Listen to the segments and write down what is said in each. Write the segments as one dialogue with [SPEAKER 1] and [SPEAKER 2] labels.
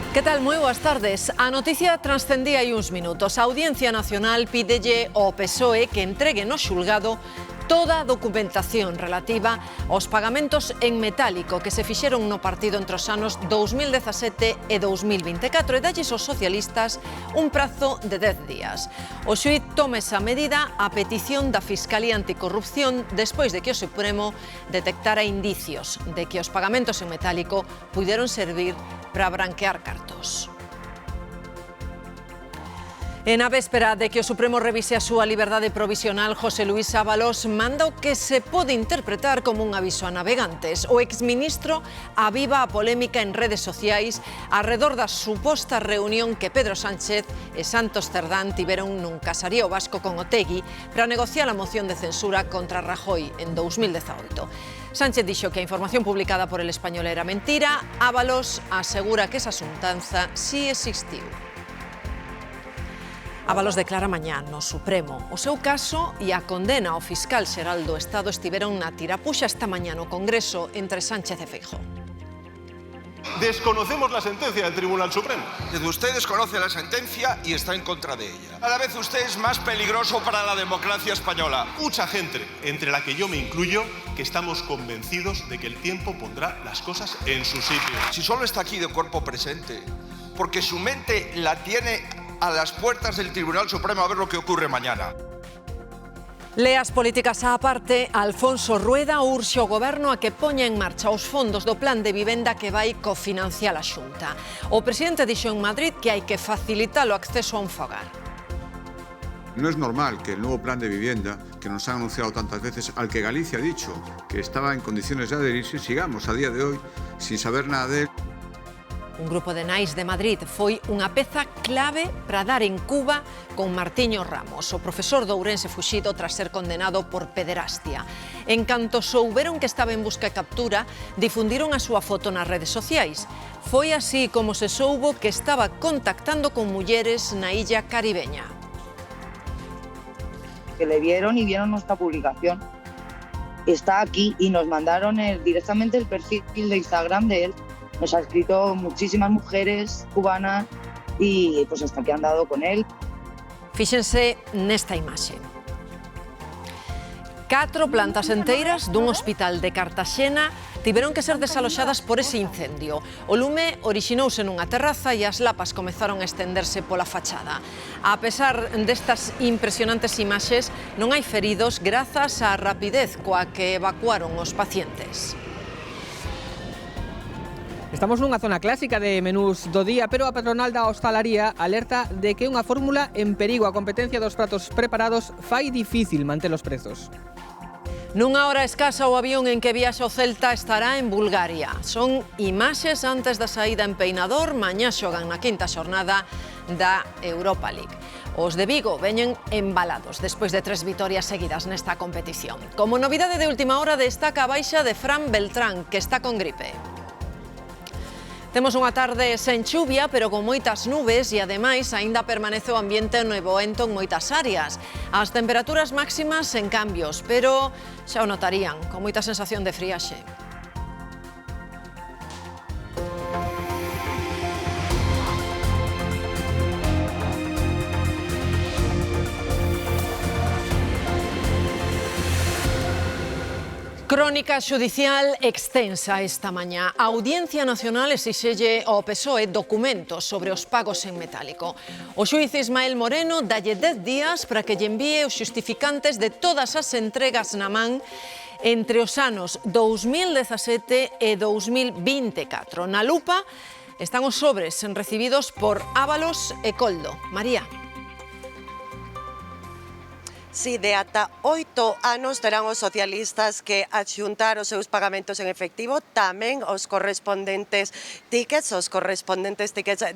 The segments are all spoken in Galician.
[SPEAKER 1] Que tal? Moi boas tardes. A noticia transcendía hai uns minutos. A Audiencia Nacional pídelle ao PSOE que entregue no xulgado toda a documentación relativa aos pagamentos en metálico que se fixeron no partido entre os anos 2017 e 2024 e dalles aos socialistas un prazo de 10 días. O xuíz toma esa medida a petición da Fiscalía Anticorrupción despois de que o Supremo detectara indicios de que os pagamentos en metálico puderon servir para branquear cartos. En a véspera de que o Supremo revise a súa liberdade provisional, José Luís Ábalos manda o que se pode interpretar como un aviso a navegantes. O exministro aviva a polémica en redes sociais arredor da suposta reunión que Pedro Sánchez e Santos Cerdán tiveron nun casarío vasco con Otegi para negociar a moción de censura contra Rajoy en 2018. Sánchez dixo que a información publicada por El Español era mentira. Ábalos asegura que esa xuntanza sí existiu. Ábalos declara mañá no Supremo. O seu caso e a condena ao fiscal xeral do Estado estiveron na tirapuxa esta mañá no Congreso entre Sánchez e Feijóo.
[SPEAKER 2] Desconocemos la sentencia del Tribunal Supremo.
[SPEAKER 3] Usted desconoce la sentencia y está en contra de ella. A la vez usted es más peligroso para la democracia española.
[SPEAKER 2] Mucha gente, entre la que yo me incluyo, que estamos convencidos de que el tiempo pondrá las cosas en su sitio.
[SPEAKER 3] Si solo está aquí de cuerpo presente, porque su mente la tiene a las puertas del Tribunal Supremo a ver lo que ocurre mañana.
[SPEAKER 1] Leas políticas á parte, Alfonso Rueda urxe o Goberno a que poña en marcha os fondos do Plan de Vivenda que vai cofinanciar a Xunta. O presidente dixo en Madrid que hai que facilitar o acceso a un fogar.
[SPEAKER 4] No es normal que el nuevo plan de vivienda, que nos han anunciado tantas veces, al que Galicia ha dicho que estaba en condiciones de adherirse, sigamos a día de hoy sin saber nada de él.
[SPEAKER 1] Un grupo de nais de Madrid foi unha peza clave para dar en Cuba con Martiño Ramos, o profesor de Ourense fuxido tras ser condenado por pederastia. En canto souberon que estaba en busca e captura, difundiron a súa foto nas redes sociais. Foi así como se soubo que estaba contactando con mulleres na illa caribeña.
[SPEAKER 5] Que le vieron y vieron nuestra publicación. Está aquí y nos mandaron directamente el perfil de Instagram de él. Nos ha escrito muchísimas mujeres cubanas y pues hasta que han dado con él.
[SPEAKER 1] Fíxense nesta imaxe. 4 plantas enteiras dun hospital de Cartaxena tiveron que ser desaloxadas por ese incendio. O lume orixinouse nunha terraza e as lapas comezaron a estenderse pola fachada. A pesar destas impresionantes imaxes, non hai feridos grazas á rapidez coa que evacuaron os pacientes.
[SPEAKER 6] Estamos nunha zona clásica de menús do día, pero a patronal da hostalaría alerta de que unha fórmula en perigo. A competencia dos pratos preparados fai difícil manter os prezos.
[SPEAKER 1] Nunha hora escasa o avión en que viaxa o Celta estará en Bulgaria. Son imaxes antes da saída en Peinador. Mañá xogan na quinta xornada da Europa League. Os de Vigo veñen embalados despois de 3 vitorias seguidas nesta competición. Como novidade de última hora destaca a baixa de Fran Beltrán, que está con gripe. Temos unha tarde sen chuvia, pero con moitas nubes e, ademais, aínda permanece o ambiente nevoento en moitas áreas. As temperaturas máximas sen cambios, pero xa o notarían, con moita sensación de friaxe. Crónica xudicial extensa esta mañá. A Audiencia Nacional exixelle ao PSOE documentos sobre os pagos en metálico. O xuíz Ismael Moreno dalle 10 días para que lle envíe os xustificantes de todas as entregas na man entre os anos 2017 e 2024. Na lupa están os sobres recibidos por Ábalos e Coldo. María.
[SPEAKER 7] Si de ata 8 anos terán os socialistas que adxuntar os seus pagamentos en efectivo, tamén os correspondentes tickets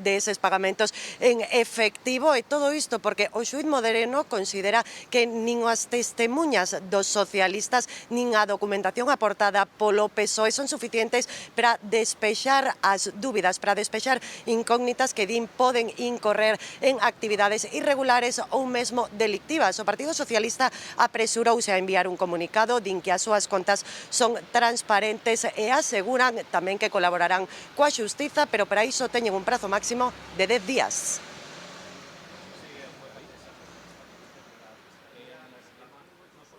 [SPEAKER 7] deses pagamentos en efectivo, e todo isto porque o xuíz Moreno considera que nin as testemunhas dos socialistas nin a documentación aportada polo PSOE son suficientes para despexar as dúbidas, para despexar incógnitas que din poden incorrer en actividades irregulares ou mesmo delictivas. O Partido Socialista Socialista apresurouse a enviar un comunicado, din que as súas contas son transparentes e aseguran tamén que colaborarán coa xustiza, pero para iso teñen un prazo máximo de 10 días.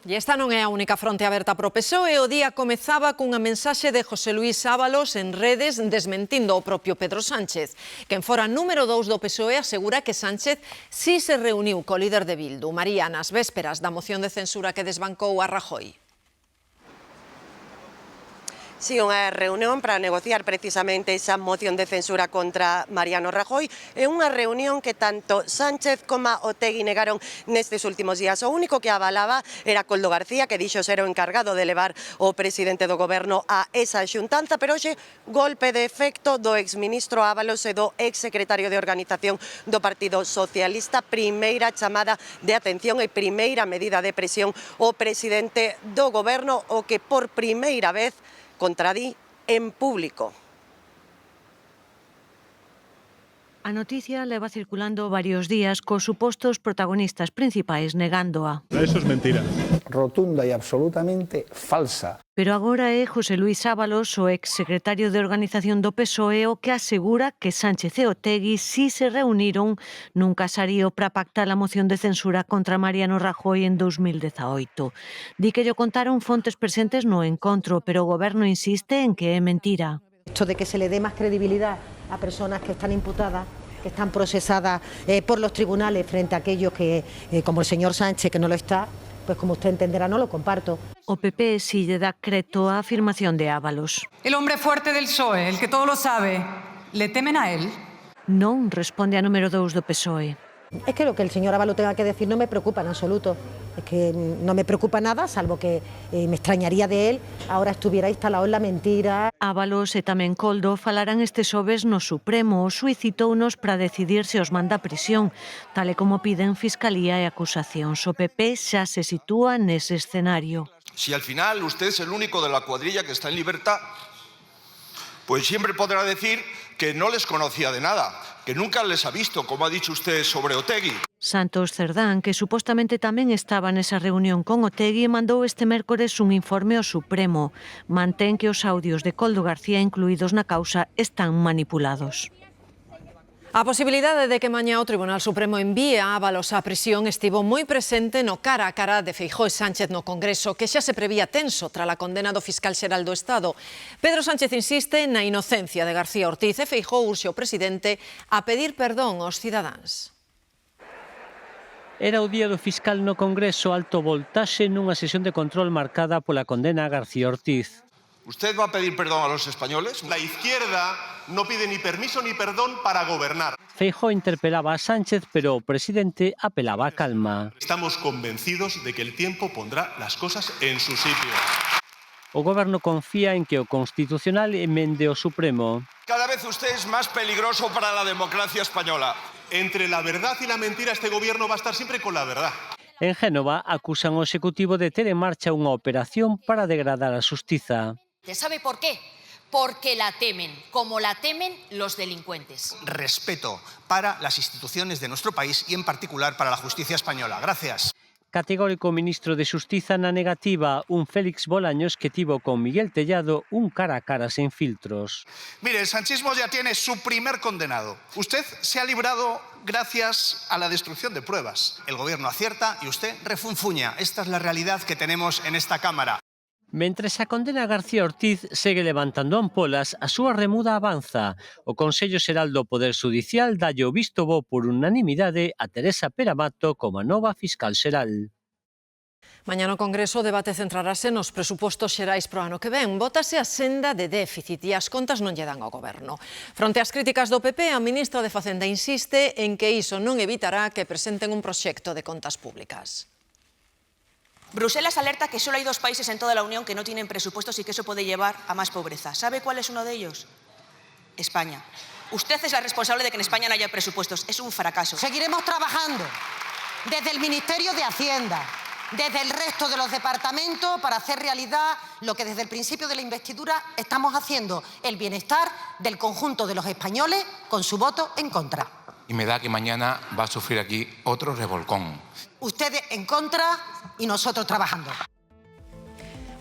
[SPEAKER 1] E esta non é a única fronte aberta pro PSOE. O día comezaba cunha mensaxe de José Luís Ábalos en redes desmentindo o propio Pedro Sánchez. Quen fora número 2 do PSOE asegura que Sánchez si se reuniu co líder de Bildu, María, nas vésperas da moción de censura que desbancou a Rajoy.
[SPEAKER 7] Sí, unha reunión para negociar precisamente esa moción de censura contra Mariano Rajoy. É unha reunión que tanto Sánchez como Otegi negaron nestes últimos días. O único que avalaba era Koldo García, que dixo ser o encargado de levar o presidente do goberno a esa xuntanza, pero hoxe golpe de efecto do exministro Ábalos e do exsecretario de Organización do Partido Socialista. Primeira chamada de atención e primeira medida de presión ao presidente do goberno, o que por primeira vez contradí en público.
[SPEAKER 8] A noticia leva circulando varios días cos supostos protagonistas principais negándoa.
[SPEAKER 9] Eso es mentira.
[SPEAKER 10] Rotunda e absolutamente falsa.
[SPEAKER 8] Pero agora é José Luís Ábalos, o exsecretario de Organización do PSOE, o que asegura que Sánchez e Otegi si se reuniron nun casarío para pactar a moción de censura contra Mariano Rajoy en 2018. Di que lle contaron fontes presentes no encontro, pero o goberno insiste en que é mentira.
[SPEAKER 11] Esto de que se le dé más credibilidad a personas que están imputadas, que están procesadas por los tribunales frente a aquellos que, como el señor Sánchez, que no lo está, pues como usted entenderá, no lo comparto.
[SPEAKER 8] O PP si lle dá crédito á afirmación de Ábalos.
[SPEAKER 12] El hombre fuerte del PSOE, el que todo lo sabe, ¿le temen a él?
[SPEAKER 8] Non responde a número 2 do PSOE.
[SPEAKER 11] Es que lo que el señor Ábalos tenga que decir no me preocupa en absoluto. Es que no me preocupa nada, salvo que me extrañaría de él ahora estuviera instalado en la mentira.
[SPEAKER 8] Ábalos e tamén Koldo falarán este xoves no Supremo. O xuiz citounos para decidir se os manda a prisión, tal e como piden Fiscalía e acusacións. O PP xa se sitúa nese escenario.
[SPEAKER 3] Si al final usted es el único de la cuadrilla que está en libertad, pues siempre podrá decir que no les conocía de nada, que nunca les ha visto, como ha dicho usted sobre Otegi.
[SPEAKER 8] Santos Cerdán, que supostamente tamén estaba nesa reunión con Otegi, mandou este mércores un informe ao Supremo. Mantén que os audios de Koldo García incluídos na causa están manipulados.
[SPEAKER 1] A posibilidade de que mañá o Tribunal Supremo envíe a Ábalos á prisión estivo moi presente no cara a cara de Feijóo e Sánchez no Congreso, que xa se prevía tenso tras a condena do fiscal xeral do Estado. Pedro Sánchez insiste na inocencia de García Ortiz e Feijóo urxe o presidente a pedir perdón aos cidadáns.
[SPEAKER 13] Era o día do fiscal no Congreso, alto voltaxe nunha sesión de control marcada pola condena a García Ortiz.
[SPEAKER 3] ¿Usted va a pedir perdón a los españoles?
[SPEAKER 2] La izquierda no pide ni permiso ni perdón para gobernar.
[SPEAKER 13] Feijóo interpelaba a Sánchez, pero o presidente apelaba a calma.
[SPEAKER 2] Estamos convencidos de que el tiempo pondrá las cosas en su sitio.
[SPEAKER 13] O goberno confía en que o Constitucional emende o Supremo.
[SPEAKER 3] Cada vez usted es más peligroso para la democracia española.
[SPEAKER 2] Entre la verdad y la mentira, este gobierno va a estar siempre con la verdad.
[SPEAKER 13] En Génova acusan ao Executivo de ter en marcha unha operación para degradar a xustiza.
[SPEAKER 14] ¿Sabe por qué? Porque la temen, como la temen los delincuentes.
[SPEAKER 15] Respeto para las instituciones de nuestro país y en particular para la justicia española. Gracias.
[SPEAKER 13] Categórico ministro de Xustiza na negativa, un Félix Bolaños que tivo con Miguel Tellado un cara a cara sen filtros.
[SPEAKER 15] Mire, el sanchismo ya tiene su primer condenado. Usted se ha librado gracias a la destrucción de pruebas. El gobierno acierta y usted refunfuña. Esta es la realidad que tenemos en esta Cámara.
[SPEAKER 13] Mentres a condena a García Ortiz segue levantando ampolas, a súa remuda avanza. O Consello Xeral do Poder Xudicial dalle o visto bo por unanimidade a Teresa Peramato como a nova fiscal xeral.
[SPEAKER 1] Mañá no Congreso o debate centrarase nos presupostos xerais pro ano que ven. Vótase a senda de déficit e as contas non lle dan ao goberno. Fronte ás críticas do PP, a ministra de Facenda insiste en que iso non evitará que presenten un proxecto de contas públicas.
[SPEAKER 16] Bruselas alerta que solo hay 2 países en toda la Unión que no tienen presupuestos y que eso puede llevar a más pobreza. ¿Sabe cuál es uno de ellos? España. Usted es la responsable de que en España no haya presupuestos. Es un fracaso.
[SPEAKER 11] Seguiremos trabajando desde el Ministerio de Hacienda, desde el resto de los departamentos para hacer realidad lo que desde el principio de la investidura estamos haciendo, el bienestar del conjunto de los españoles con su voto en contra.
[SPEAKER 9] y me da que mañana va a sufrir aquí otro revolcón.
[SPEAKER 11] Ustedes en contra y nosotros trabajando.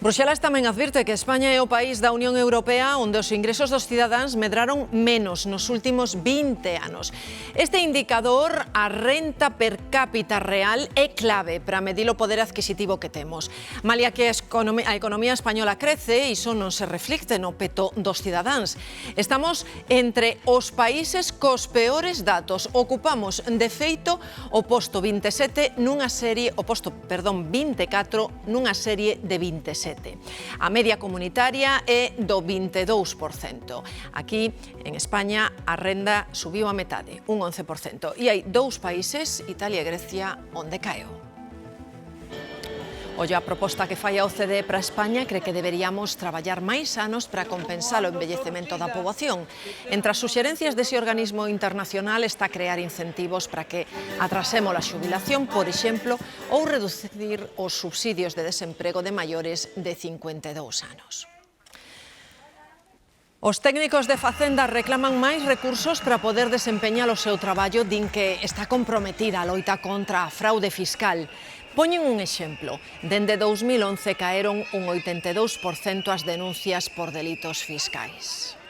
[SPEAKER 1] Bruxelas tamén advirte que España é o país da Unión Europea onde os ingresos dos cidadáns medraron menos nos últimos 20 anos. Este indicador, a renta per cápita real, é clave para medir o poder adquisitivo que temos. Malia que a economía española crece, iso non se reflicte no peto dos cidadáns. Estamos entre os países cos peores datos. Ocupamos, de feito, o posto 24 nunha serie de 27. A media comunitaria é do 22%. Aquí, en España, a renda subiu a metade, un 11%. E hai dous países, Italia e Grecia, onde caeu. Ollo, a proposta que fai a OCDE para España cree que deberíamos traballar máis anos para compensar o envellecemento da poboación. Entre as suxerencias dese organismo internacional está crear incentivos para que atrasemos a xubilación, por exemplo, ou reducir os subsidios de desemprego de maiores de 52 anos. Os técnicos de Facenda reclaman máis recursos para poder desempeñar o seu traballo, din que está comprometida a loita contra a fraude fiscal. Poñen un exemplo. Dende 2011 caeron un 82% as denuncias por delitos fiscais.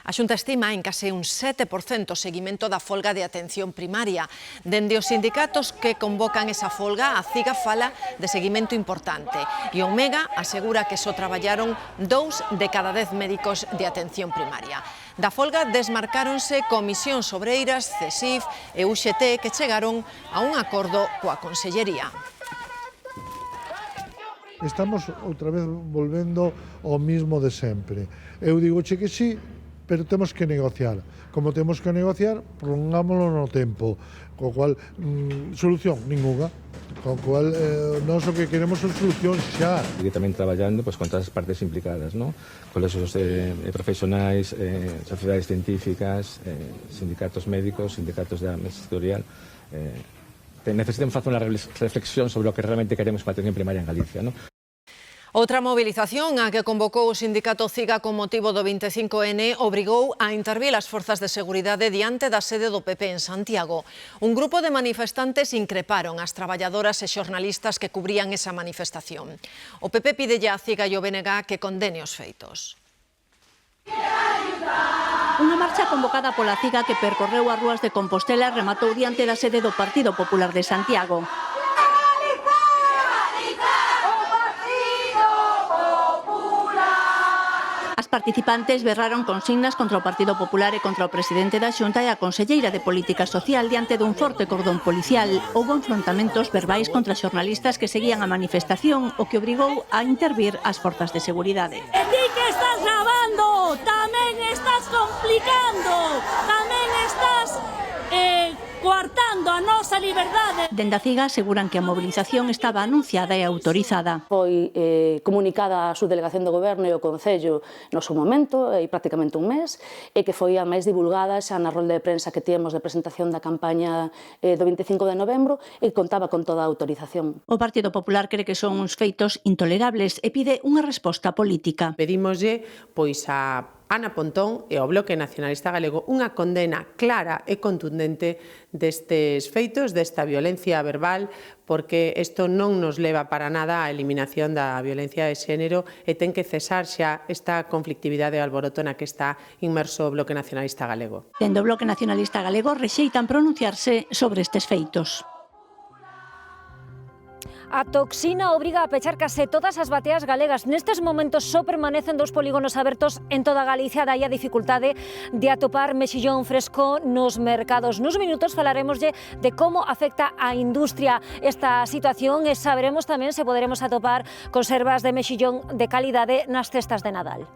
[SPEAKER 1] A Xunta estima en case un 7% o seguimento da folga de atención primaria. Dende os sindicatos que convocan esa folga, a CIGA fala de seguimento importante. E Omega asegura que só traballaron 2 de cada 10 médicos de atención primaria. Da folga desmarcáronse Comisións Obreiras, CESIF e UGT que chegaron a un acordo coa Consellería.
[SPEAKER 17] Estamos outra vez volvendo ao mismo de sempre. Eu digoche que sí, pero temos que negociar. Como temos que negociar, prolongámoslo no tempo, co cual, solución ninguna, co cual nós o que queremos son solución xa.
[SPEAKER 18] E tamén traballando con todas as partes implicadas, colexios profesionais, sociedades científicas, sindicatos médicos, sindicatos da mesa sectorial. Necesitamos facer unha reflexión sobre o que realmente queremos para a atención primaria en Galicia.
[SPEAKER 1] Outra mobilización a que convocou o sindicato CIGA con motivo do 25N obrigou a intervir as forzas de seguridade diante da sede do PP en Santiago. Un grupo de manifestantes increparon as traballadoras e xornalistas que cubrían esa manifestación. O PP pidelle á CIGA e o BNG que condene os feitos.
[SPEAKER 19] Unha marcha convocada pola CIGA que percorreu as rúas de Compostela rematou diante da sede do Partido Popular de Santiago. As participantes berraron consignas contra o Partido Popular e contra o presidente da Xunta e a conselleira de Política Social diante dun forte cordón policial. Houbo enfrontamentos verbais contra xornalistas que seguían a manifestación, o que obrigou a intervir as forzas de seguridade.
[SPEAKER 20] E ti que estás grabando, tamén estás complicando, tamén estás coartando a nosa liberdade.
[SPEAKER 19] Dende a CIGA aseguran que a mobilización estaba anunciada e autorizada.
[SPEAKER 21] Foi comunicada a subdelegación do Goberno e o Concello no seu momento, hai prácticamente un mes, e que foi a máis divulgada xa na rolda de prensa que temos de presentación da campaña do 25 de novembro e contaba con toda a autorización.
[SPEAKER 19] O Partido Popular cree que son uns feitos intolerables e pide unha resposta política.
[SPEAKER 22] Pedímoslle pois a Ana Pontón e ao Bloque Nacionalista Galego unha condena clara e contundente destes feitos, desta violencia verbal, porque isto non nos leva para nada á eliminación da violencia de xénero e ten que cesar xa esta conflictividade e alboroto na que está inmerso o Bloque Nacionalista Galego.
[SPEAKER 19] Dende o Bloque Nacionalista Galego rexeitan pronunciarse sobre estes feitos.
[SPEAKER 23] A toxina obriga a pechar case todas as bateas galegas. Nestes momentos só permanecen 2 polígonos abertos en toda Galicia, daí a dificultade de atopar mexillón fresco nos mercados. Nos minutos falaremoslle de como afecta a industria esta situación e saberemos tamén se poderemos atopar conservas de mexillón de calidade nas cestas de Nadal.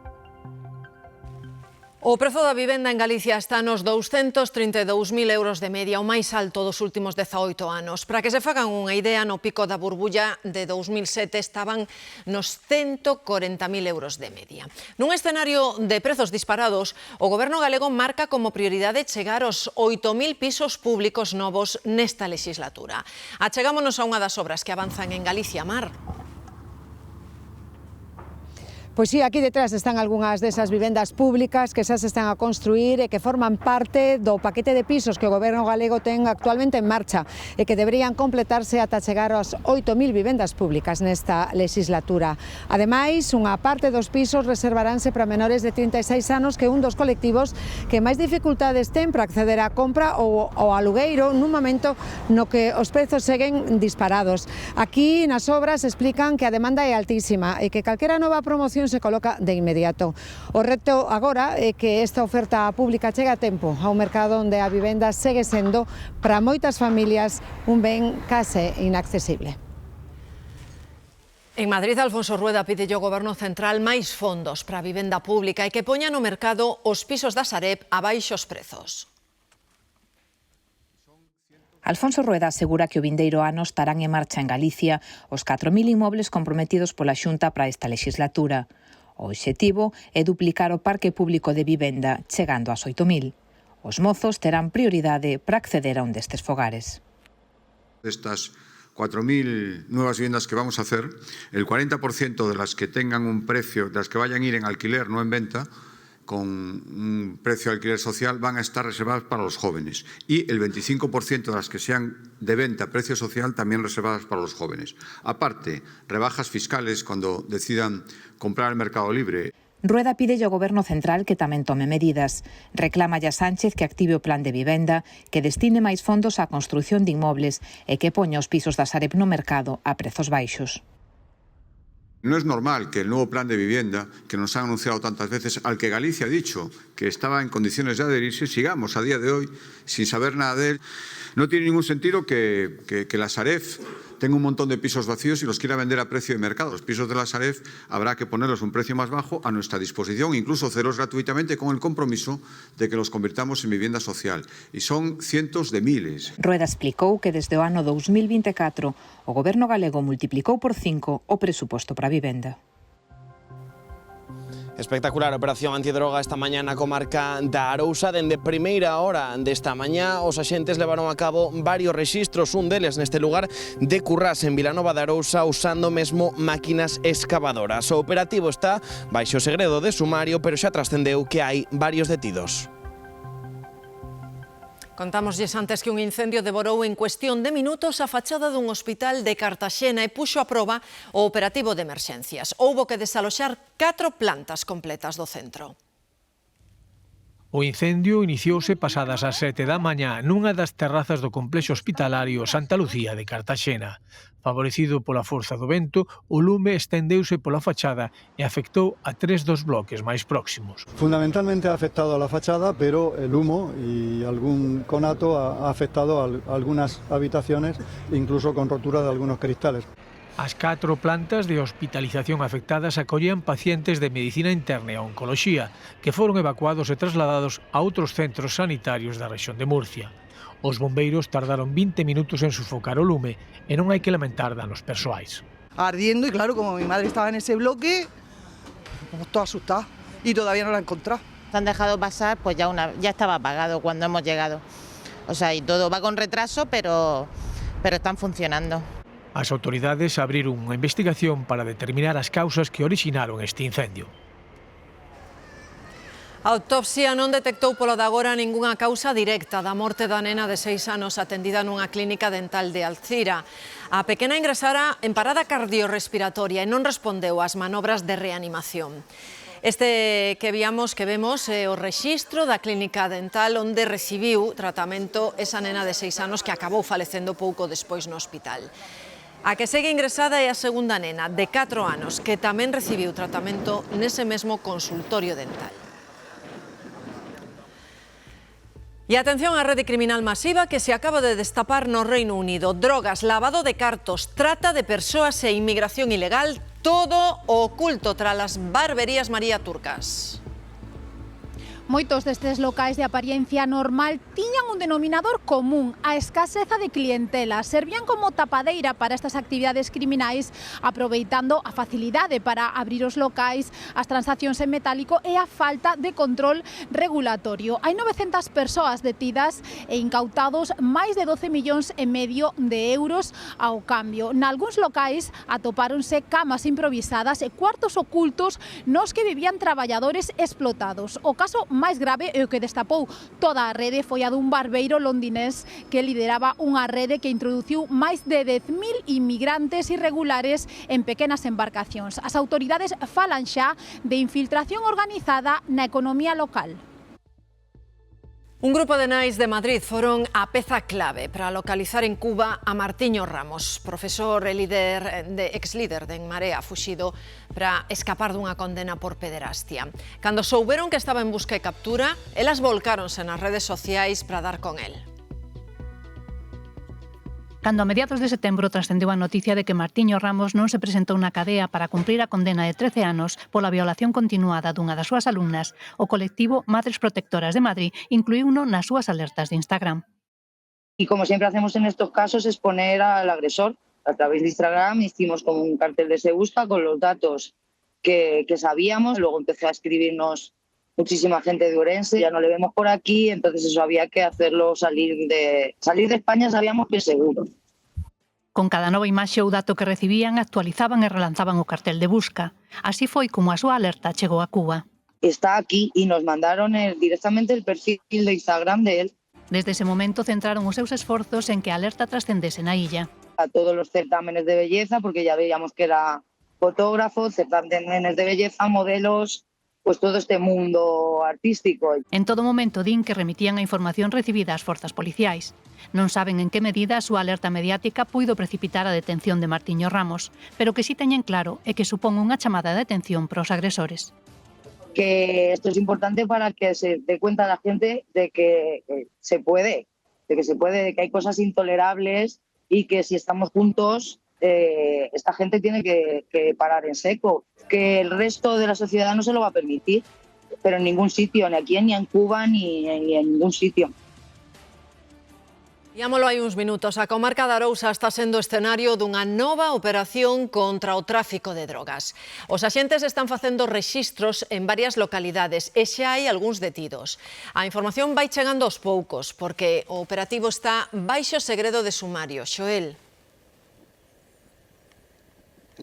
[SPEAKER 1] O prezo da vivenda en Galicia está nos 232.000 euros de media, o máis alto dos últimos 18 anos. Para que se fagan unha idea, no pico da burbulla de 2007 estaban nos 140.000 euros de media. Nun escenario de prezos disparados, o Goberno galego marca como prioridade chegar aos 8.000 pisos públicos novos nesta legislatura. Achegámonos a unha das obras que avanzan en Galicia Mar.
[SPEAKER 4] Pois sí, aquí detrás están algunhas desas vivendas públicas que xa se están a construir e que forman parte do paquete de pisos que o Goberno galego ten actualmente en marcha e que deberían completarse ata chegar ás 8.000 vivendas públicas nesta legislatura. Ademais, unha parte dos pisos reservaránse para menores de 36 anos, que é un dos colectivos que máis dificultades ten para acceder á compra ou ao alugueiro nun momento no que os prezos seguen disparados. Aquí nas obras explican que a demanda é altísima e que calquera nova promoción se coloca de inmediato. O reto agora é que esta oferta pública chegue a tempo ao mercado onde a vivenda segue sendo para moitas familias un ben case inaccesible.
[SPEAKER 1] En Madrid, Alfonso Rueda pide ao Goberno central máis fondos para a vivenda pública e que poña no mercado os pisos da Sareb a baixos prezos.
[SPEAKER 5] Alfonso Rueda asegura que o vindeiro ano estarán en marcha en Galicia os 4.000 inmobles comprometidos pola Xunta para esta legislatura. O obxectivo é duplicar o parque público de vivenda, chegando ás 8.000. Os mozos terán prioridade para acceder a un destes fogares.
[SPEAKER 6] Estas 4.000 nuevas viviendas que vamos a hacer, el 40% de las que tengan un precio, de las que vayan a ir en alquiler, no en venta, con un precio de alquiler social, van a estar reservadas para los jóvenes. Y el 25% de las que sean de venta a precio social también reservadas para los jóvenes. Aparte, rebajas fiscales cuando decidan comprar el mercado libre.
[SPEAKER 5] Rueda pide ao Goberno central que tamén tome medidas. Reclama a Sánchez que active o plan de vivenda, que destine máis fondos á construción de inmobles e que poña os pisos da Sareb no mercado a prezos baixos.
[SPEAKER 6] No es normal que el nuevo plan de vivienda, que nos han anunciado tantas veces, al que Galicia ha dicho que estaba en condiciones de adherirse, sigamos a día de hoy sin saber nada de él. No tiene ningún sentido que la Sareb tenga un montón de pisos vacíos y los quiera vender a precio de mercado. Los pisos de la Sareb habrá que ponerlos a un precio más bajo a nuestra disposición, incluso cederlos gratuitamente con el compromiso de que los convirtamos en vivienda social. Y son cientos de miles.
[SPEAKER 5] Rueda explicou que desde o ano 2024 o Goberno galego multiplicou por 5 o presuposto para a vivenda.
[SPEAKER 24] Espectacular operación antidroga esta mañá na comarca da Arousa. Dende primeira hora desta mañá os axentes levaron a cabo varios rexistros, un deles neste lugar de Currás, en Vilanova de Arousa, usando mesmo máquinas excavadoras. O operativo está baixo segredo de sumario, pero xa trascendeu que hai varios detidos.
[SPEAKER 1] Contámoslles antes que un incendio devorou en cuestión de minutos a fachada dun hospital de Cartaxena e puxo a proba o operativo de emerxencias. Houbo que desaloxar 4 plantas completas do centro.
[SPEAKER 25] O incendio iniciouse pasadas as 7 da mañá nunha das terrazas do complexo hospitalario Santa Lucía de Cartaxena. Favorecido pola forza do vento, o lume estendeuse pola fachada e afectou a 3 dos bloques máis próximos.
[SPEAKER 26] Fundamentalmente ha afectado a la fachada, pero el humo y algún conato ha afectado a algunas habitaciones, incluso con rotura de algunos cristales.
[SPEAKER 25] As 4 plantas de hospitalización afectadas acollían pacientes de medicina interna e oncoloxía, que foron evacuados e trasladados a outros centros sanitarios da rexión de Murcia. Os bombeiros tardaron 20 minutos en sufocar o lume e non hai que lamentar danos persoais.
[SPEAKER 27] Ardiendo y claro, como mi madre estaba en ese bloque, pues toda asustada y todavía no la han encontrado.
[SPEAKER 28] Se han dejado pasar, pues ya estaba apagado cuando hemos llegado. O sea, y todo va con retraso, pero están funcionando.
[SPEAKER 25] As autoridades abriron unha investigación para determinar as causas que orixinaron este incendio.
[SPEAKER 1] A autopsia non detectou polo de agora ningunha causa directa da morte da nena de 6 anos atendida nunha clínica dental de Alcira. A pequena ingresara en parada cardiorrespiratoria e non respondeu ás manobras de reanimación. Este que vemos é o rexistro da clínica dental onde recibiu tratamento esa nena de 6 anos que acabou falecendo pouco despois no hospital. A que segue ingresada é a segunda nena, de 4 anos, que tamén recibiu tratamento nese mesmo consultorio dental. E atención á rede criminal masiva que se acaba de destapar no Reino Unido. Drogas, lavado de cartos, trata de persoas e inmigración ilegal, todo oculto tras as barberías María Turcas.
[SPEAKER 2] Moitos destes locais de apariencia normal tiñan un denominador común, a escaseza de clientela. Servían como tapadeira para estas actividades criminais, aproveitando a facilidade para abrir os locais, as transaccións en metálico e a falta de control regulatorio. Hai 900 persoas detidas e incautados máis de 12,5 millóns de euros ao cambio. Nalgúns locais atopáronse camas improvisadas e cuartos ocultos nos que vivían traballadores explotados. O caso máis grave e o que destapou toda a rede foi a dun barbeiro londinés que lideraba unha rede que introduciu máis de 10.000 inmigrantes irregulares en pequenas embarcacións. As autoridades falan xa de infiltración organizada na economía local.
[SPEAKER 1] Un grupo de nais de Madrid foron a peza clave para localizar en Cuba a Martiño Ramos, profesor e ex-líder de En Marea, fuxido para escapar dunha condena por pederastia. Cando souberon que estaba en busca e captura, elas volcáronse nas redes sociais para dar con el.
[SPEAKER 19] Cando a mediados de setembro trascendeu a noticia de que Martiño Ramos non se presentou na cadea para cumprir a condena de 13 anos pola violación continuada dunha das súas alumnas, o colectivo Madres Protectoras de Madrid incluíuno nas súas alertas de Instagram.
[SPEAKER 3] Y como siempre hacemos en estos casos, exponer al agresor. A través de Instagram hicimos como un cartel de Se Busca con los datos que sabíamos. Luego empezó a escribirnos muchísima gente de Ourense, ya no le vemos por aquí, entonces eso había que hacerlo salir de España, sabíamos que seguro.
[SPEAKER 19] Con cada nova imaxe ou dato que recibían, actualizaban e relanzaban o cartel de busca. Así foi como a súa alerta chegou a Cuba.
[SPEAKER 3] Está aquí y nos mandaron directamente el perfil de Instagram de él.
[SPEAKER 19] Desde ese momento centraron os seus esforzos en que a alerta trascendese na illa.
[SPEAKER 3] A todos los certámenes de belleza, porque ya veíamos que era fotógrafo, certámenes de belleza, modelos, pues todo este mundo artístico.
[SPEAKER 19] En todo momento din que remitían a información recibida ás forzas policiais. Non saben en que medida a súa alerta mediática puido precipitar a detención de Martiño Ramos, pero que si teñen claro é que supón unha chamada de atención para os agresores.
[SPEAKER 3] Que esto es importante para que se dé cuenta la gente de que se puede, de que hay cosas intolerables y que si estamos juntos, esta gente tiene que parar en seco. Que el resto de la sociedad no se lo va a permitir, pero en ningún sitio, ni aquí, ni en Cuba, ni en ningún sitio.
[SPEAKER 1] Díamolo hai uns minutos, a comarca de Arousa está sendo escenario dunha nova operación contra o tráfico de drogas. Os axentes están facendo rexistros en varias localidades e xa hai algúns detidos. A información vai chegando aos poucos, porque o operativo está baixo segredo de sumario. Xoel.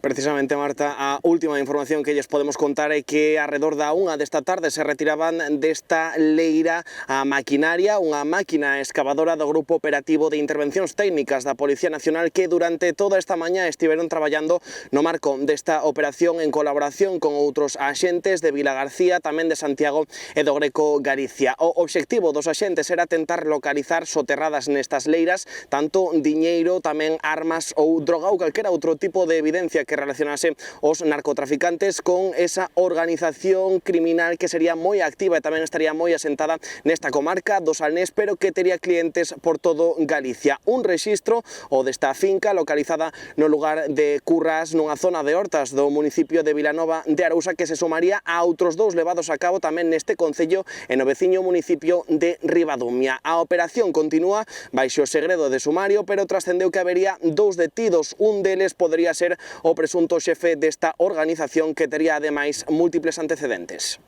[SPEAKER 24] Precisamente, Marta, a última información que lles podemos contar é que arredor da 1 desta tarde se retiraban desta leira a maquinaria, unha máquina excavadora do Grupo Operativo de Intervencións Técnicas da Policía Nacional que durante toda esta mañá estiveron traballando no marco desta operación en colaboración con outros axentes de Vilagarcía, tamén de Santiago e do Greco Galicia. O obxectivo dos axentes era tentar localizar soterradas nestas leiras tanto diñeiro, tamén armas ou droga ou calquera outro tipo de evidencia que relacionase os narcotraficantes con esa organización criminal que sería moi activa e tamén estaría moi asentada nesta comarca do Salnés, pero que tería clientes por todo Galicia. Un rexistro o desta finca localizada no lugar de Currás, nunha zona de Hortas do municipio de Vilanova de Arousa, que se sumaría a outros dous levados a cabo tamén neste concello e no veciño municipio de Ribadumia. A operación continúa baixo segredo de sumario, pero trascendeu que habería dous detidos. Un deles podería ser o presunto xefe desta organización que tería ademais múltiples antecedentes.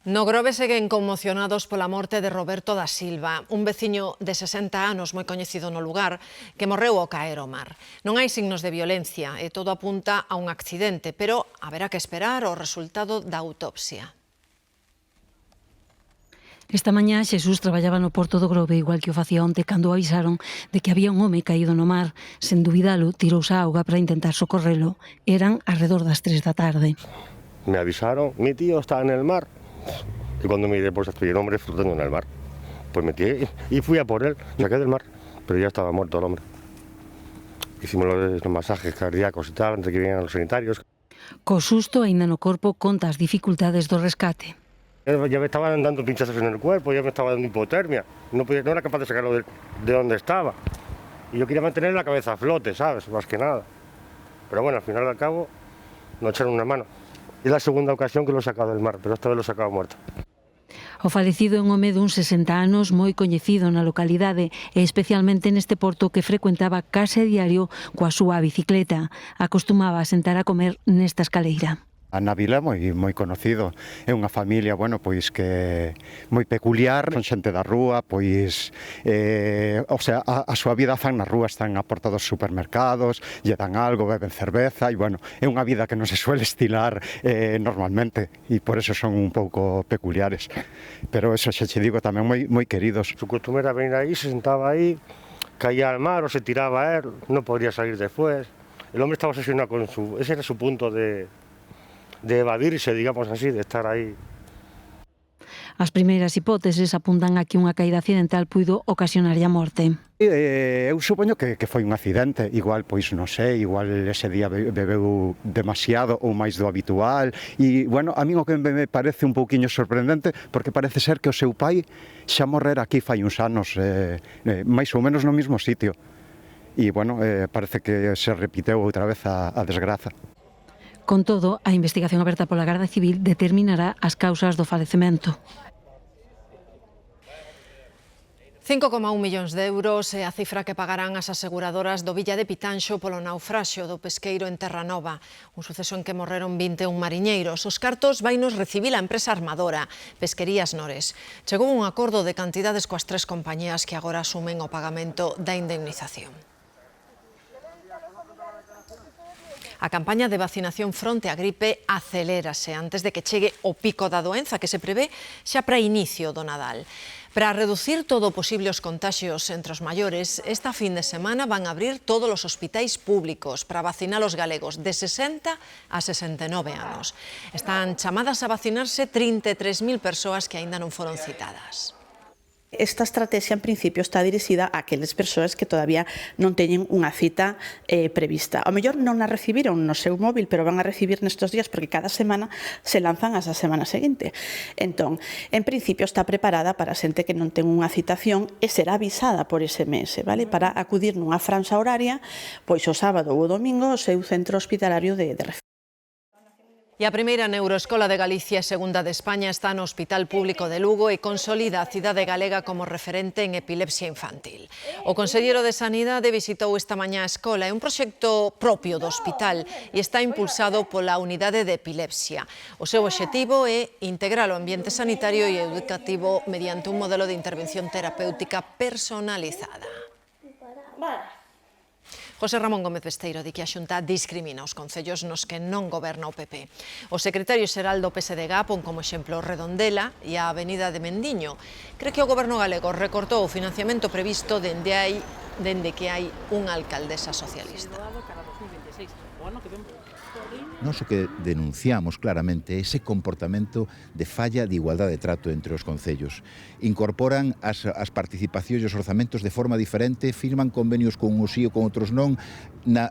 [SPEAKER 1] No Grove seguen conmocionados pola morte de Roberto da Silva, un veciño de 60 anos moi coñecido no lugar que morreu ao caer ao mar. Non hai signos de violencia e todo apunta a un accidente, pero haberá que esperar o resultado da autopsia.
[SPEAKER 7] Esta mañá Xesús traballaba no Porto do Grove igual que o facía onte cando o avisaron de que había un home caído no mar. Sen dubidalo, tirouse a auga para intentar socorrelo. Eran alrededor das 3 da tarde.
[SPEAKER 8] Me avisaron, mi tío está en el mar. Y cuando miré, pues estoy el hombre flotando en el mar. Pues metí y fui a por él, saqué del mar, pero ya estaba muerto el hombre. Hicimos los masajes cardíacos e tal, antes de que vinieran los sanitarios.
[SPEAKER 7] Co susto, aínda no corpo, conta as dificultades do rescate.
[SPEAKER 8] Ya me estaban dando pinchazos en el cuerpo, ya me estaba dando hipotermia. No era capaz de sacarlo de donde estaba. Y yo quería mantener la cabeza a flote, ¿sabes? Más que nada. Pero bueno, al final y al cabo, nos echaron una mano. Es la segunda ocasión que lo he sacado del mar, pero esta vez lo he sacado muerto.
[SPEAKER 7] O falecido é un home dun 60 anos moi coñecido na localidade e especialmente neste porto que frecuentaba case diario coa súa bicicleta. Acostumaba a sentar a comer nesta escaleira.
[SPEAKER 9] A na vila é moi conocido, é unha familia, bueno, pois que moi peculiar, son xente da rúa, pois o sea, a súa vida fan na rúa, están a porta dos supermercados, lle dan algo, beben cerveza e bueno, é unha vida que non se suele estilar normalmente e por eso son un pouco peculiares. Pero eso xa che digo tamén moi queridos.
[SPEAKER 8] Su costumbre era venir aí, se sentaba aí, caía al mar o se tiraba a él, non podría salir después. El hombre estaba obsesionado con ese era su punto de evadirse, digamos así, de estar aí.
[SPEAKER 7] As primeiras hipóteses apuntan a que unha caída accidental puido ocasionarlle a morte.
[SPEAKER 9] Eu supoño que foi un accidente, igual, pois non sei, igual ese día bebeu demasiado ou máis do habitual e, bueno, a mí o que me parece un pouquiño sorprendente porque parece ser que o seu pai xa morrera aquí fai uns anos, máis ou menos no mesmo sitio e, bueno, parece que se repiteu outra vez a desgraza.
[SPEAKER 7] Con todo, a investigación aberta pola Garda Civil determinará as causas do falecemento.
[SPEAKER 1] 5,1 millóns de euros é a cifra que pagarán as aseguradoras do Villa de Pitanxo polo naufraxio do pesqueiro en Terranova, un suceso en que morreron 21 mariñeiros. Os cartos vainos recibir a empresa armadora, Pesquerías Nores. Chegou un acordo de cantidades coas 3 compañías que agora asumen o pagamento da indemnización. A campaña de vacinación fronte á gripe acelérase antes de que chegue o pico da doenza que se prevé xa para inicio do Nadal. Para reducir todo o posible os contaxios entre os maiores, esta fin de semana van a abrir todos os hospitais públicos para vacinar os galegos de 60 a 69 anos. Están chamadas a vacinarse 33.000 persoas que aínda non foron citadas.
[SPEAKER 10] Esta estrategia, en principio, está dirixida a aqueles persoas que todavía non teñen unha cita prevista. Ao mellor non a recibiron no seu móvil, pero van a recibir nestes días porque cada semana se lanzan asa semana seguinte. Entón, en principio, está preparada para a xente que non ten unha citación e será avisada por SMS, vale? Para acudir nunha franxa horaria, pois o sábado ou o domingo, ao seu centro hospitalario de referencia.
[SPEAKER 1] E a primeira neuroescola de Galicia e segunda de España está no Hospital Público de Lugo e consolida a cidade galega como referente en epilepsia infantil. O conselleiro de Sanidade visitou esta mañá a escola. É un proxecto propio do hospital e está impulsado pola unidade de epilepsia. O seu obxectivo é integrar o ambiente sanitario e educativo mediante un modelo de intervención terapéutica personalizada. José Ramón Gómez Besteiro di que a Xunta discrimina os concellos nos que non goberna o PP. O secretario xeral do PSDG pon como exemplo Redondela e a Avenida de Mendiño. Cree que o goberno galego recortou o financiamento previsto dende que hai unha alcaldesa socialista.
[SPEAKER 11] Nós o que denunciamos claramente é ese comportamento de falla de igualdade de trato entre os concellos. Incorporan as participacións e os orzamentos de forma diferente, firman convenios con uns e con outros non,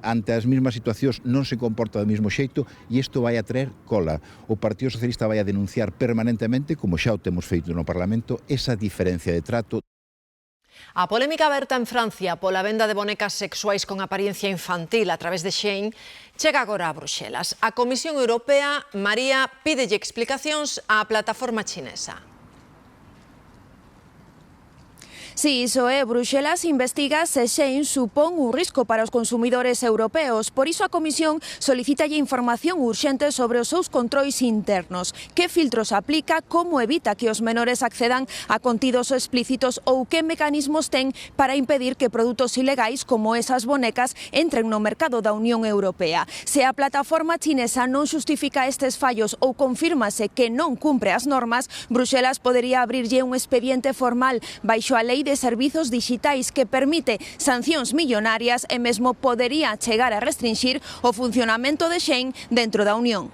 [SPEAKER 11] ante as mesmas situacións non se comporta do mesmo xeito e isto vai a traer cola. O Partido Socialista vai a denunciar permanentemente, como xa o temos feito no Parlamento, esa diferencia de trato.
[SPEAKER 1] A polémica aberta en Francia pola venda de bonecas sexuais con apariencia infantil a través de Shein chega agora a Bruxelas. A Comisión Europea, María, pídelle explicacións á plataforma chinesa.
[SPEAKER 12] Si iso é, Bruxelas investiga se Shein supón un risco para os consumidores europeos. Por iso a Comisión solicítalle información urxente sobre os seus controis internos. Que filtros aplica, como evita que os menores accedan a contidos explícitos ou que mecanismos ten para impedir que produtos ilegais como esas bonecas entren no mercado da Unión Europea. Se a plataforma chinesa non xustifica estes fallos ou confírmase que non cumpre as normas, Bruxelas podería abrirlle un expediente formal baixo a lei de servizos digitais que permite sancións millonarias e mesmo podería chegar a restringir o funcionamento de Shein dentro da Unión.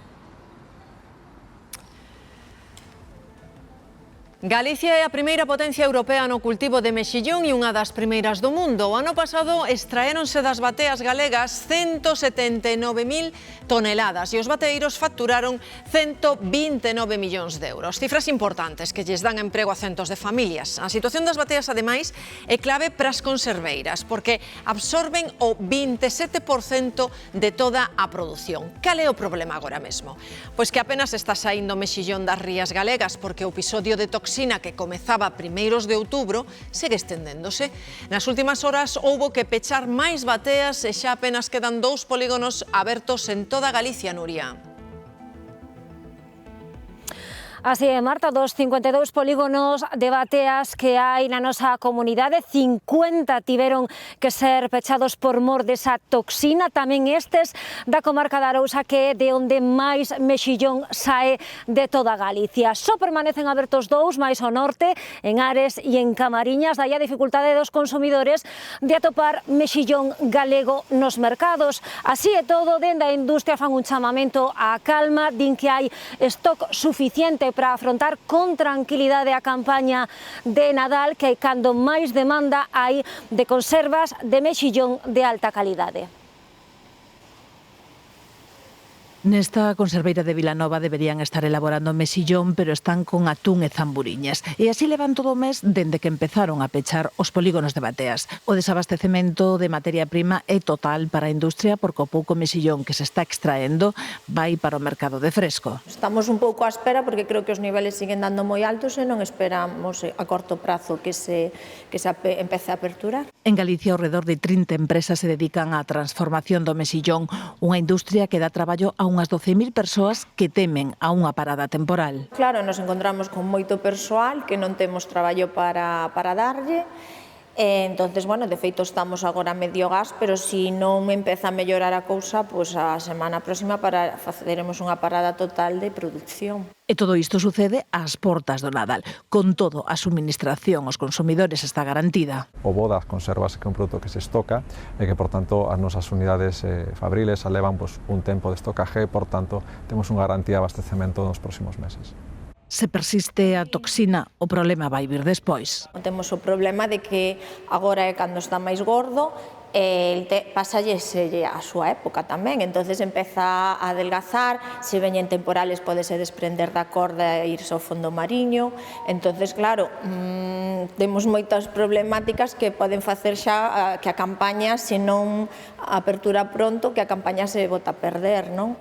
[SPEAKER 1] Galicia é a primeira potencia europea no cultivo de mexillón e unha das primeiras do mundo. O ano pasado extraéronse das bateas galegas 179.000 toneladas e os bateeiros facturaron 129 millóns de euros. Cifras importantes que lles dan emprego a centos de familias. A situación das bateas, ademais, é clave para as conserveiras porque absorben o 27% de toda a produción. Cal é o problema agora mesmo? Pois que apenas está saindo mexillón das rías galegas porque o episodio de toxina que comezaba a primeiros de outubro segue estendéndose. Nas últimas horas houbo que pechar máis bateas e xa apenas quedan 2 polígonos abertos en toda Galicia, Nuria.
[SPEAKER 23] Así é, Marta, dos 52 polígonos de bateas que hai na nosa comunidade, 50 tiveron que ser pechados por mor desa toxina, tamén estes da comarca da Arousa, que é de onde máis mexillón sae de toda Galicia. Só permanecen abertos 2 máis ao norte, en Ares e en Camariñas, daí a dificultade dos consumidores de atopar mexillón galego nos mercados. Así é todo, dende a industria fan un chamamento á calma, din que hai stock suficiente para afrontar con tranquilidade a campaña de Nadal, que cando máis demanda hai de conservas de mexillón de alta calidade.
[SPEAKER 13] Nesta conserveira de Vilanova deberían estar elaborando mexillón, pero están con atún e zamburiñas. E así levan todo o mes dende que empezaron a pechar os polígonos de bateas. O desabastecemento de materia prima é total para a industria porque o pouco mexillón que se está extraendo vai para o mercado de fresco.
[SPEAKER 14] Estamos un pouco á espera porque creo que os niveles siguen dando moi altos e non esperamos a corto prazo que se empece a aperturar.
[SPEAKER 13] En Galicia, ao redor de 30 empresas se dedican á transformación do mexillón, unha industria que dá traballo a unhas 12.000 persoas que temen a unha parada temporal.
[SPEAKER 14] Claro, nos encontramos con moito persoal que non temos traballo para darlle. Entonces, bueno, de feito estamos agora a medio gas, pero se non empeza a mellorar a cousa, pois a semana próxima faremos unha parada total de produción.
[SPEAKER 13] E todo isto sucede ás portas do Nadal. Con todo, a suministración aos consumidores está garantida.
[SPEAKER 15] O bo das conservas é que é un produto que se estoca e que, por tanto, as nosas unidades fabriles levan un tempo de estocaje e, por tanto, temos unha garantía de abastecemento nos próximos meses.
[SPEAKER 13] Se persiste a toxina, o problema vai vir despois.
[SPEAKER 14] Temos o problema de que agora é cando está máis gordo, pasalle a súa época tamén, entonces empeza a adelgazar, se veñen temporales podese desprender da corda e irse ao fondo mariño, entonces claro, temos moitas problemáticas que poden facer xa que a campaña, se non a apertura pronto, que a campaña se bota a perder, non?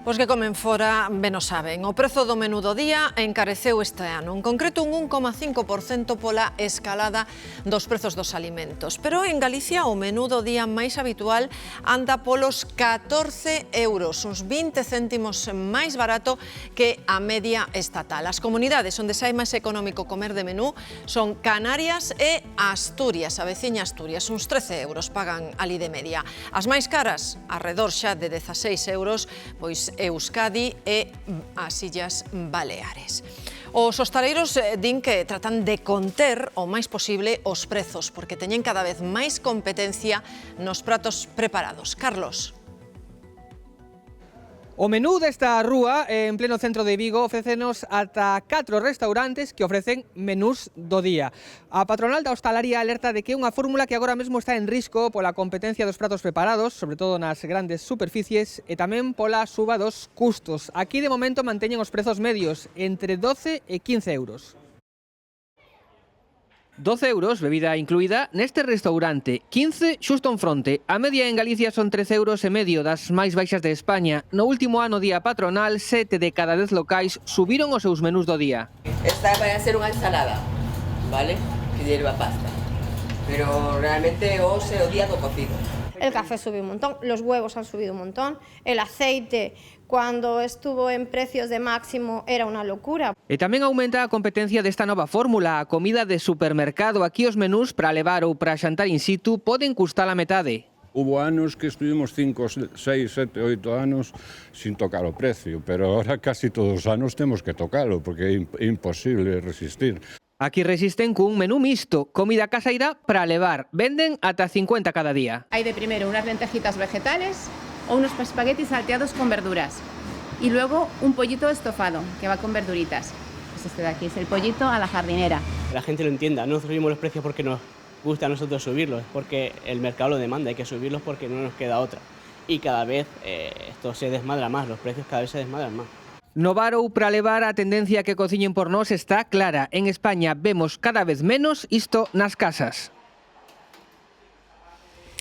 [SPEAKER 1] Os que comen fora ben o saben. O prezo do menú do día encareceu este ano, en concreto un 1,5% pola escalada dos prezos dos alimentos. Pero en Galicia o menú do día máis habitual anda polos 14 euros, uns 20 céntimos máis barato que a media estatal. As comunidades onde sai máis económico comer de menú son Canarias e Asturias, a veciña Asturias, uns 13 euros pagan ali de media. As máis caras, arredor xa de 16 euros, pois Euskadi e as Illas Baleares. Os hostaleiros din que tratan de conter o máis posible os prezos porque teñen cada vez máis competencia nos pratos preparados. Carlos.
[SPEAKER 16] O menú desta rúa, en pleno centro de Vigo, ofrécenos ata 4 restaurantes que ofrecen menús do día. A patronal da hostalaría alerta de que é unha fórmula que agora mesmo está en risco pola competencia dos pratos preparados, sobre todo nas grandes superficies, e tamén pola suba dos custos. Aquí de momento manteñen os prezos medios, entre 12 e 15 euros. 12 euros, bebida incluída, neste restaurante, 15 xusto en fronte. A media en Galicia son 13 euros e medio, das máis baixas de España. No último ano día patronal, 7 de cada 10 locais subiron os seus menús do día.
[SPEAKER 17] Esta vai a ser unha ensalada, vale? Que lleva pasta. Pero realmente hoxe é o día do cocido.
[SPEAKER 18] El café subió un montón, los huevos han subido un montón, el aceite cuando estuvo en precios de máximo era una locura.
[SPEAKER 16] E tamén aumenta a competencia desta nova fórmula, a comida de supermercado. Aquí os menús para levar ou para xantar in situ poden custar a metade.
[SPEAKER 20] Hubo anos que estuvimos 5, 6, 7, 8 anos sin tocar o precio, pero ahora casi todos os anos temos que tocalo porque é imposible resistir.
[SPEAKER 16] Aquí resisten cun menú mixto, comida caseira para levar. Venden ata 50 cada día.
[SPEAKER 21] Hay de primero unas lentejitas vegetales o unos espaguetis salteados con verduras.
[SPEAKER 4] Y luego un pollito estofado, que va con verduritas. Pues este de aquí es el pollito a la jardinera.
[SPEAKER 5] Que la gente lo entienda, no subimos los precios porque nos gusta a nosotros subirlos, porque el mercado lo demanda, hay que subirlos porque no nos queda otra. Y cada vez esto se desmadra más, los precios cada vez se desmadran más.
[SPEAKER 16] No varou para levar a tendencia que cociñen por nós está clara. En España vemos cada vez menos isto nas casas.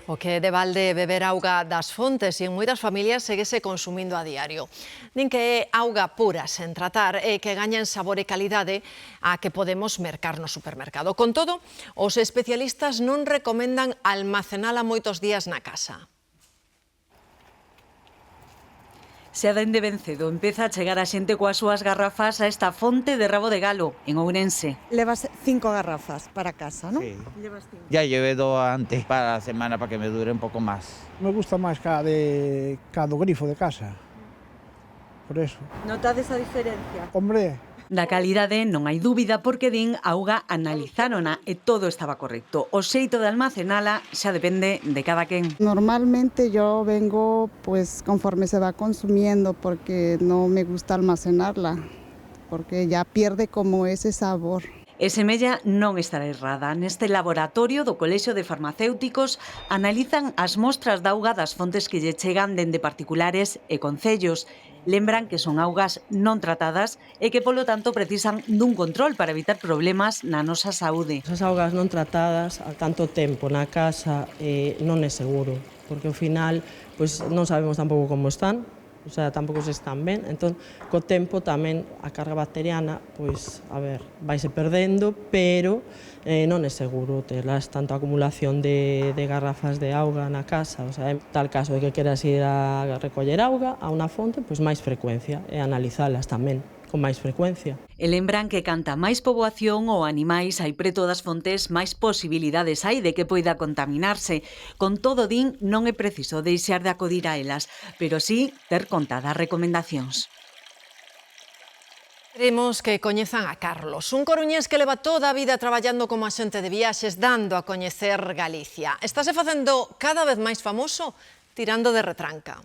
[SPEAKER 1] O que de balde beber auga das fontes e en moitas familias seguese consumindo a diario. Din que é auga pura, sen tratar, e que gaña en sabor e calidade a que podemos mercar no supermercado. Con todo, os especialistas non recomendan almacenala moitos días na casa.
[SPEAKER 6] Xa dende ben cedo empeza a chegar a xente coas súas garrafas a esta fonte de Rabo de Galo, en Ourense.
[SPEAKER 21] Levas 5 garrafas para casa, ¿no?
[SPEAKER 22] Sí.
[SPEAKER 21] Llevas 5.
[SPEAKER 22] Ya llevé 2 antes para la semana para que me dure un poco más.
[SPEAKER 26] Me gusta máis cada do grifo de casa. Por eso.
[SPEAKER 21] Notades a diferencia?
[SPEAKER 26] Hombre,
[SPEAKER 6] Da calidade non hai dúbida porque din a auga analizárona e todo estaba correcto. O xeito de almacenala xa depende de cada quen.
[SPEAKER 21] Normalmente yo vengo pues conforme se va consumiendo porque no me gusta almacenarla, porque ya pierde como ese sabor.
[SPEAKER 6] E semella non estará errada. Neste laboratorio do Colexio de Farmacéuticos analizan as mostras de auga das fontes que lle chegan dende particulares e concellos. Lembran que son augas non tratadas e que, polo tanto, precisan dun control para evitar problemas na nosa saúde.
[SPEAKER 27] Esas augas non tratadas a tanto tempo na casa non é seguro, porque ao final pois, non sabemos tampouco como están, o sea, tampouco se están ben, entón, co tempo tamén a carga bacteriana, pois, a ver, vaise perdendo, pero non é seguro telas tanto acumulación de garrafas de auga na casa, o sea, en tal caso de que queras ir a recoller auga a unha fonte, pois máis frecuencia, e analizalas tamén con máis frecuencia.
[SPEAKER 6] E lembran que canta máis poboación ou animais hai preto das fontes, máis posibilidades hai de que poida contaminarse. Con todo, din, non é preciso deixar de acudir a elas, pero sí ter contadas recomendacións.
[SPEAKER 1] Queremos que coñezan a Carlos, un coruñés que leva toda a vida traballando como axente de viaxes, dando a coñecer Galicia. Estáse facendo cada vez máis famoso tirando de retranca.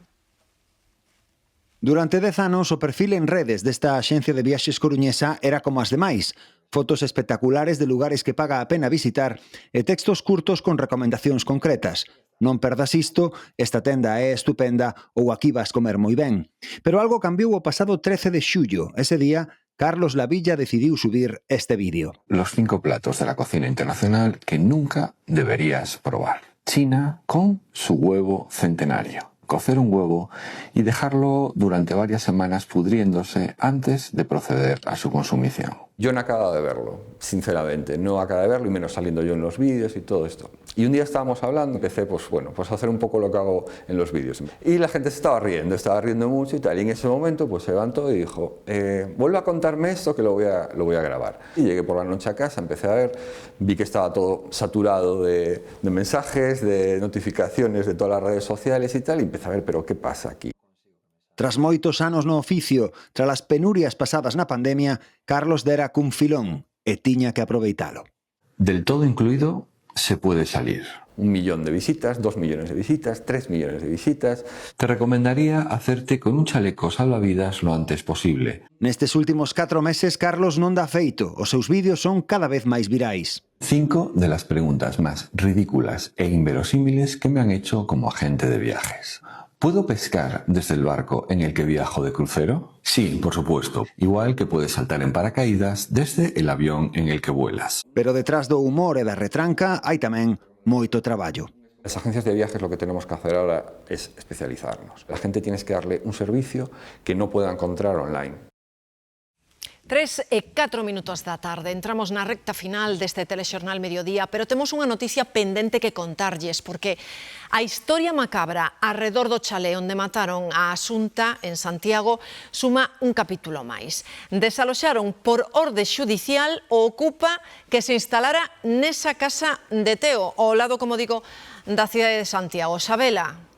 [SPEAKER 28] Durante 10 anos, o perfil en redes desta axencia de viaxes coruñesa era como as demais. Fotos espectaculares de lugares que paga a pena visitar e textos curtos con recomendacións concretas. Non perdas isto, esta tenda é estupenda ou aquí vas comer moi ben. Pero algo cambiou o pasado 13 de xullo. Ese día, Carlos Lavilla decidiu subir este vídeo.
[SPEAKER 29] Los 5 platos de la cocina internacional que nunca deberías probar. China con su huevo centenario. Cocer un huevo y dejarlo durante varias semanas pudriéndose antes de proceder a su consumición.
[SPEAKER 30] Yo no acabo de verlo, sinceramente, no acabo de verlo y menos saliendo yo en los vídeos y todo esto. Y un día estábamos hablando, empecé pues a hacer un poco lo que hago en los vídeos. Y la gente se estaba riendo mucho y tal. Y en ese momento pues se levantó y dijo, vuelve a contarme esto que lo voy a grabar. Y llegué por la noche a casa, empecé a ver, vi que estaba todo saturado de mensajes, de notificaciones de todas las redes sociales y tal, y empecé a ver, pero ¿qué pasa aquí?
[SPEAKER 28] Tras moitos anos no oficio, tras as penurias pasadas na pandemia, Carlos dera cun filón e tiña que aproveitalo.
[SPEAKER 29] Del todo incluido se puede salir.
[SPEAKER 30] 1 millón de visitas, 2 millones de visitas, 3 millones de visitas.
[SPEAKER 29] Te recomendaría hacerte con un chaleco salvavidas lo antes posible.
[SPEAKER 28] Nestes últimos 4 meses, Carlos non dá feito. Os seus vídeos son cada vez máis virais.
[SPEAKER 29] 5 de las preguntas más ridículas e inverosímiles que me han hecho como agente de viajes. ¿Puedo pescar desde el barco en el que viajo de crucero? Sí, por supuesto. Igual que puedes saltar en paracaídas desde el avión en el que vuelas.
[SPEAKER 28] Pero detrás do humor e da retranca hai tamén moito traballo.
[SPEAKER 30] Las agencias de viajes lo que tenemos que hacer ahora es especializarnos. La gente tienes que darle un servicio que no pueda encontrar online.
[SPEAKER 1] 3:04 da tarde. Entramos na recta final deste telexornal Mediodía, pero temos unha noticia pendente que contarlles, porque a historia macabra arredor do chalé onde mataron a Asunta en Santiago suma un capítulo máis. Desaloxaron por orde xudicial o ocupa que se instalara nesa casa de Teo, ao lado, como digo, da cidade de Santiago. Sabela.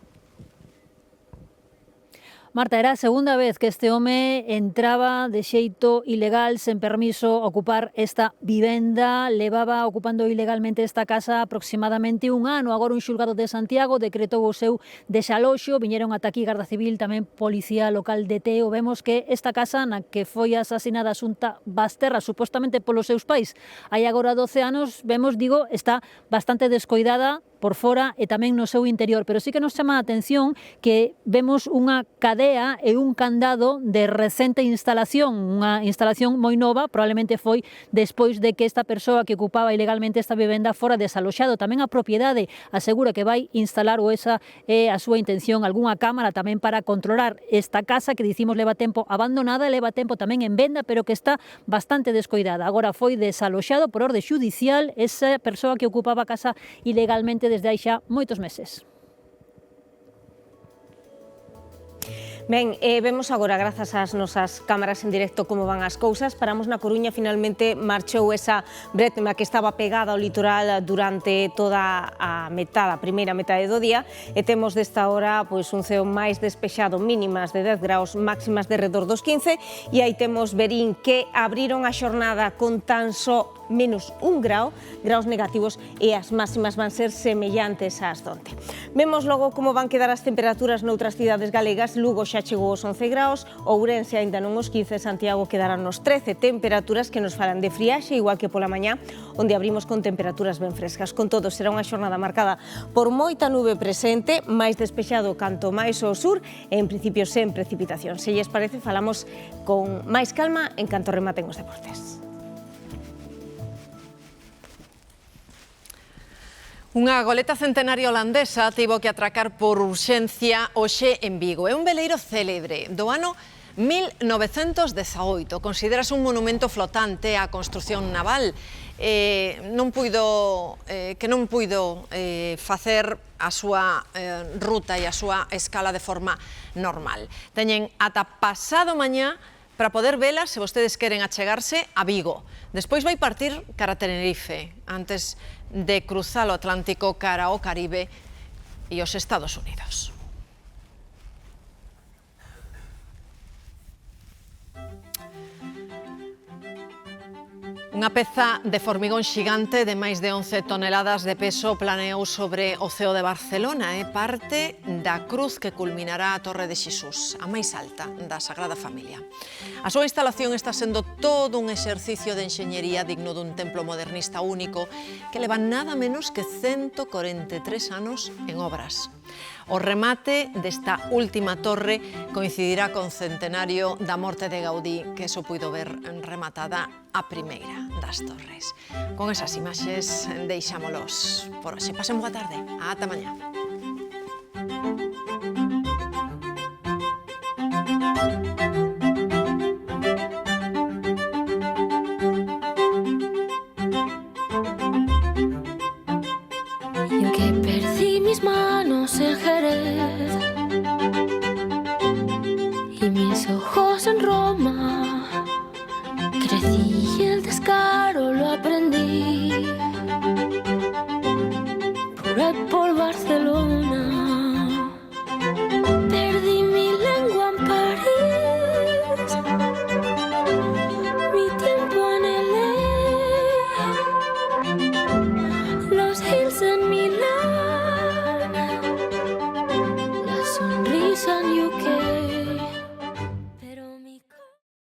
[SPEAKER 23] Marta, era a segunda vez que este home entraba de xeito ilegal, sen permiso, a ocupar esta vivenda. Levaba ocupando ilegalmente esta casa aproximadamente un ano. Agora un xulgado de Santiago decretou o seu desaloxo. Viñeron ata aquí Garda Civil, tamén Policía Local de Teo. Vemos que esta casa na que foi asasinada Asunta Basterra, supostamente polos seus pais, hai agora 12 anos, vemos, digo, está bastante descoidada por fora e tamén no seu interior, pero sí que nos chama a atención que vemos unha cadea e un candado de recente instalación, unha instalación moi nova, probablemente foi despois de que esta persoa que ocupaba ilegalmente esta vivenda fora desaloxado. Tamén a propiedade asegura que vai instalar, ou esa é a súa intención, algunha cámara tamén para controlar esta casa que dicimos leva tempo abandonada, leva tempo tamén en venda, pero que está bastante descoidada. Agora foi desaloxado por orde xudicial esa persoa que ocupaba a casa ilegalmente desde hai xa moitos meses. Ben, vemos agora, grazas ás nosas cámaras en directo, como van as cousas. Paramos na Coruña, finalmente marchou esa brétema que estaba pegada ao litoral durante toda a primeira metade do día, e temos desta hora pois un ceo máis despexado, mínimas de 10 graus, máximas de redor dos 15, e aí temos Verín, que abriron a xornada con tan só menos 1 grau, graus negativos, e as máximas van ser semellantes ás donte. Vemos logo como van quedar as temperaturas noutras cidades galegas. Lugo xa chegou aos 11 graus, Ourense aínda non os 15, Santiago quedarán nos 13, temperaturas que nos falan de friaxe, igual que pola mañá, onde abrimos con temperaturas ben frescas. Con todo, será unha xornada marcada por moita nube presente, máis despexado canto máis ao sur, e en principio sen precipitación. Se lles parece, falamos con máis calma en canto rematen os deportes.
[SPEAKER 1] Unha goleta centenaria holandesa tivo que atracar por urxencia hoxe en Vigo. É un veleiro célebre do ano 1918. Considérase un monumento flotante á construción naval que non puido facer a súa ruta e a súa escala de forma normal. Teñen ata pasado mañá para poder vela, se vostedes queren achegarse, a Vigo. Despois vai partir cara a Tenerife, antes de cruzar o Atlántico cara ao Caribe e os Estados Unidos. Unha peza de formigón xigante de máis de 11 toneladas de peso planeou sobre o ceo de Barcelona. É parte da cruz que culminará a Torre de Xesús, a máis alta da Sagrada Familia. A súa instalación está sendo todo un exercicio de enxeñería digno dun templo modernista único que leva nada menos que 143 anos en obras. O remate desta última torre coincidirá con o centenario da morte de Gaudí, que só puido ver rematada a primeira das torres. Con esas imaxes deixámolos por hoxe. Pasen boa tarde. Ata mañá.
[SPEAKER 2] En que perdí mis manos en Jerez y mis ojos en Roma, crecí el descanso